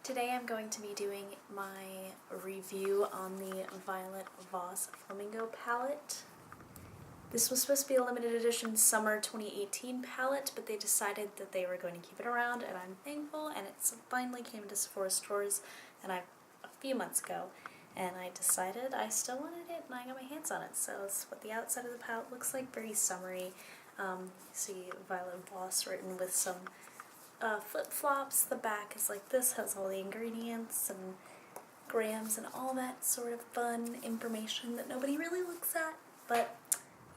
Today I'm going to be doing my review on the Violet Voss Flamingo palette. This was supposed to be a limited edition summer 2018 palette, but they decided that they were going to keep it around, and I'm thankful, and it finally came to Sephora stores a few months ago, and I decided I still wanted it, and I got my hands on it. So it's what the outside of the palette looks like, very summery. You see Violet Voss written with some flip-flops. The back is like this, has all the ingredients and grams and all that sort of fun information that nobody really looks at, but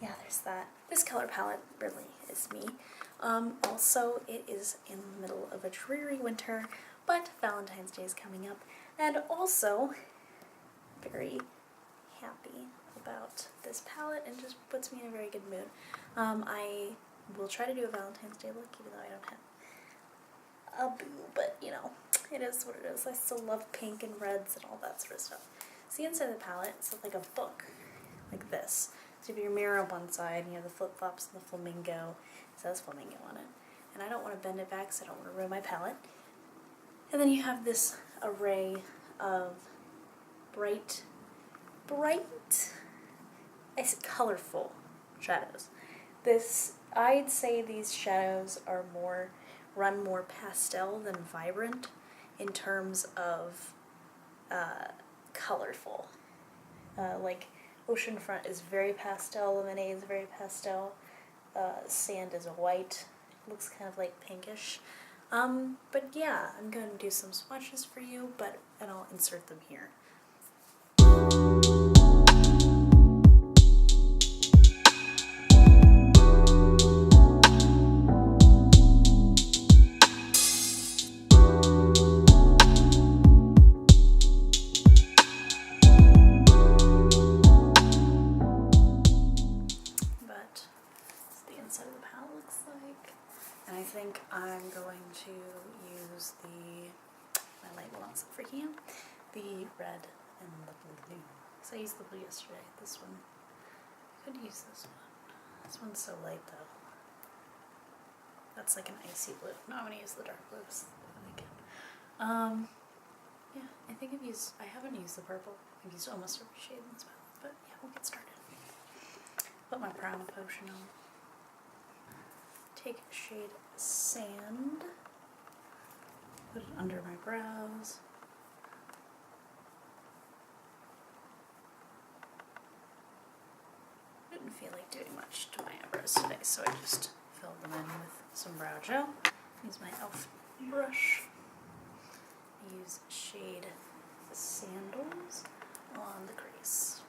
yeah, there's that. This color palette really is me. Also, it is in the middle of a dreary winter, but Valentine's Day is coming up, and also very happy about this palette and just puts me in a very good mood. I will try to do a Valentine's Day look, even though I don't have a boo, but you know, it is what it is. I still love pink and reds and all that sort of stuff. See, inside the palette, it's like a book, like this. So if you have your mirror on one side, and you have the flip-flops and the flamingo, it says flamingo on it. And I don't want to bend it back because I don't want to ruin my palette. And then you have this array of colorful shadows. I'd say these shadows are run more pastel than vibrant in terms of colorful. Like Oceanfront is very pastel, Lemonade is very pastel, Sand is a white, it looks kind of like pinkish. But yeah, I'm going to do some swatches for you, and I'll insert them here. And I think I'm going to use my light will not sit for here, the red and the blue. So I used the blue yesterday. This one, I could use this one. This one's so light though. That's like an icy blue. No, I'm gonna use the dark blues. Yeah, I haven't used the purple. I've used almost every shade in this palette, but yeah, we'll get started. Put my brown potion on. Take shade Sand, put it under my brows. Didn't feel like doing much to my eyebrows today, so I just filled them in with some brow gel. Use my e.l.f. brush. Use shade Sandals on the crease.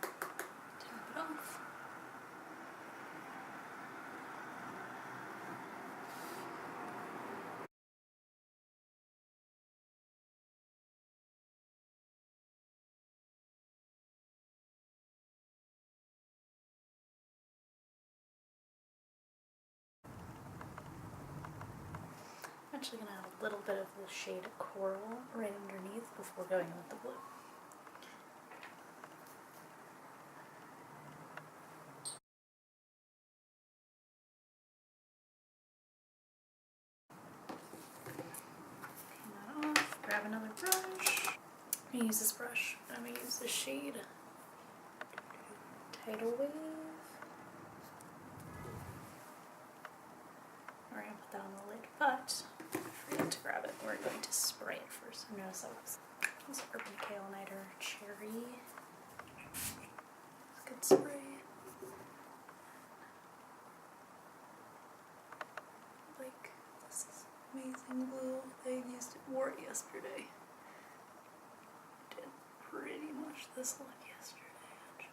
Tap it off. I'm actually going to have a little bit of the shade Coral right underneath before going with the blue. Clean that off, grab another brush. I'm going to use this brush, and I'm going to use the shade Tidal Wave. We're going to put that on the lid, but I forgot to grab it. We're going to spray it first. I noticed that was this Urban Kale Nighter Cherry. It's a good spray. Like, this is amazing glue. Wore it yesterday. Did pretty much this look yesterday, actually.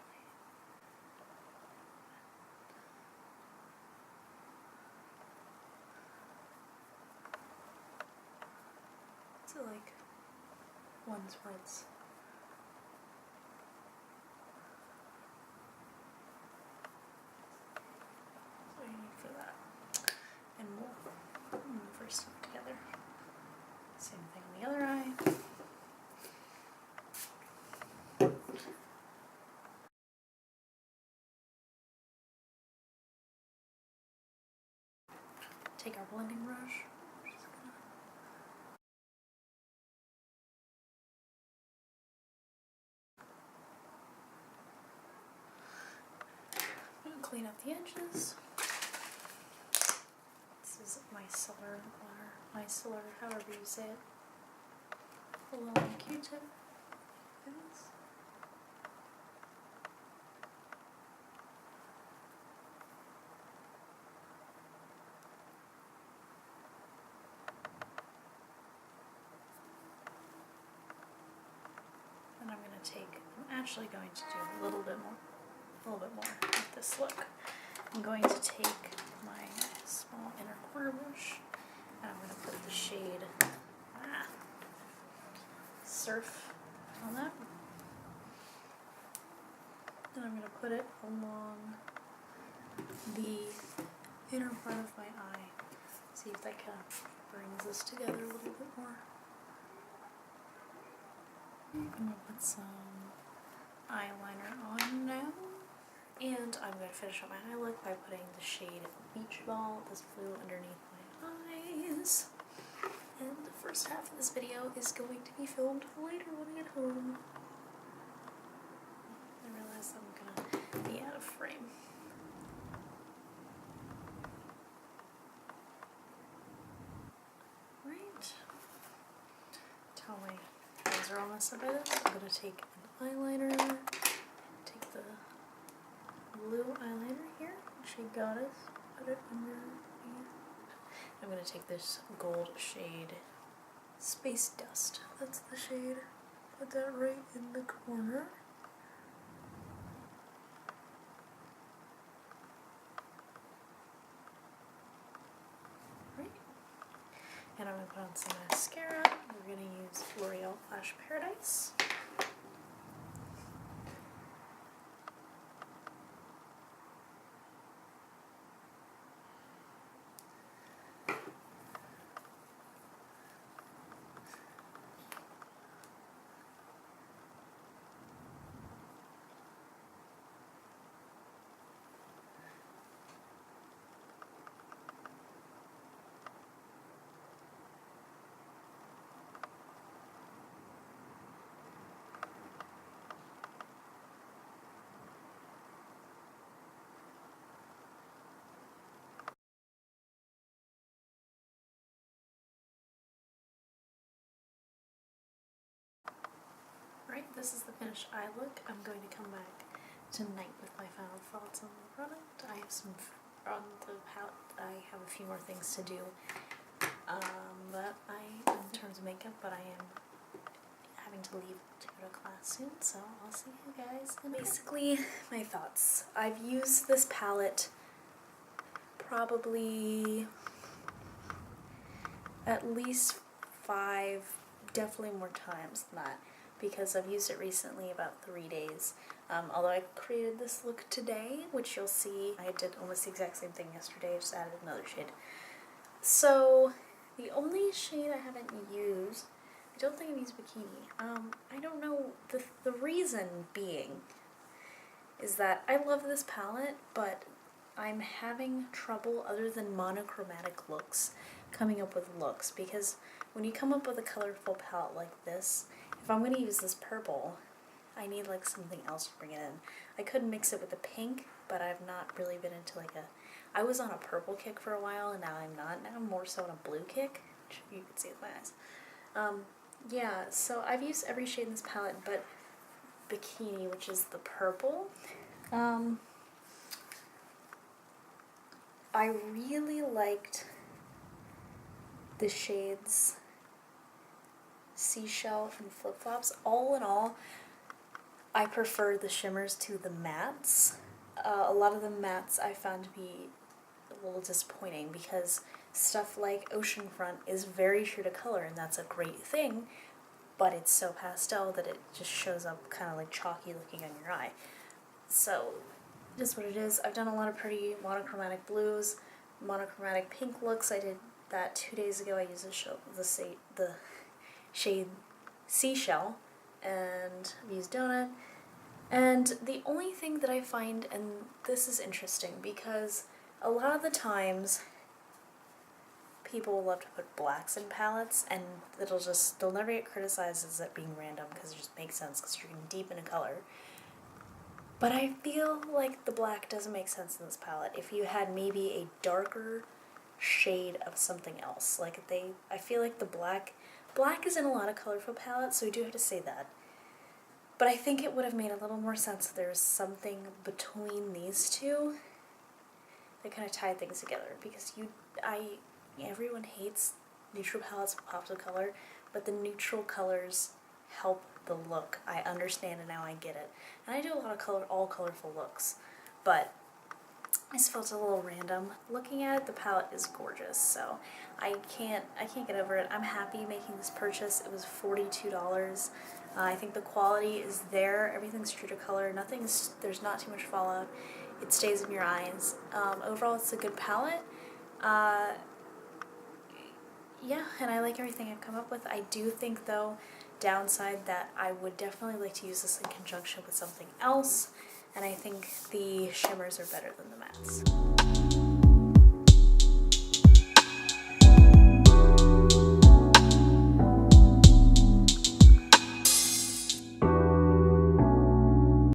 So like one's where it's what do you need for that? And we'll move our stuff together. Same thing on the other eye. Take our blending brush. We're just gonna out the edges. This is micellar water, micellar, however you say it. A little Q-tip. And I'm actually going to do a little bit more with this look. I'm going to take my small inner corner brush and I'm going to put the shade Surf on that. And I'm going to put it along the inner part of my eye. See if that kind of brings this together a little bit more. I'm going to put some eyeliner on now. And I'm going to finish up my eye look by putting the shade Beach Ball, this blue, underneath my eyes. And the first half of this video is going to be filmed later when I get home. I realize I'm going to be out of frame. Right. Tell my eyes are almost up by this. I'm going to take an eyeliner, take the blue eyeliner here, shade Goddess, put it underneath. I'm going to take this gold shade, Space Dust, that's the shade, put that right in the corner. Right. And I'm going to put on some mascara. We're going to use L'Oreal Flash Paradise. Right, this is the finished eye look. I'm going to come back tonight with my final thoughts on the product. I have some, on the palette, I have a few more things to do, in terms of makeup, but I am having to leave to go to class soon, so I'll see you guys. And basically, my thoughts. I've used this palette probably at least 5, definitely more times than that, because I've used it recently, about 3 days. Although I created this look today, which you'll see, I did almost the exact same thing yesterday, just added another shade. So, the only shade I haven't used, I don't think I've used Bikini. I don't know, the reason being is that I love this palette, but I'm having trouble, other than monochromatic looks, coming up with looks, because when you come up with a colorful palette like this, if I'm going to use this purple, I need like something else to bring it in. I could mix it with the pink, but I've not really been into like I was on a purple kick for a while, and now I'm not. Now I'm more so on a blue kick, which you can see with my eyes. Yeah, so I've used every shade in this palette, but Bikini, which is the purple. I really liked the shades Seashell and Flip Flops. All in all, I prefer the shimmers to the mattes. A lot of the mattes I found to be a little disappointing, because stuff like Oceanfront is very true to color, and that's a great thing, but it's so pastel that it just shows up kind of like chalky looking on your eye. So, it is what it is. I've done a lot of pretty monochromatic blues, monochromatic pink looks. I did that 2 days ago. I used the shade Seashell, and I've used Donut. And the only thing that I find, and this is interesting, because a lot of the times people will love to put blacks in palettes, and they'll never get criticized as it being random, because it just makes sense, because you're getting deep in a color. But I feel like the black doesn't make sense in this palette. If you had maybe a darker shade of something else. Like I feel like the black is in a lot of colorful palettes, so I do have to say that. But I think it would have made a little more sense if there was something between these two that kind of tied things together. Because everyone hates neutral palettes with pops of color, but the neutral colors help the look. I understand and now I get it. And I do a lot of all colorful looks, but I just felt a little random. Looking at it, the palette is gorgeous, so I can't get over it. I'm happy making this purchase. It was $42. I think the quality is there. Everything's true to color. There's not too much fallout. It stays in your eyes. Overall, it's a good palette. Yeah, and I like everything I've come up with. I do think, though, downside that I would definitely like to use this in conjunction with something else, and I think the shimmers are better than the mattes.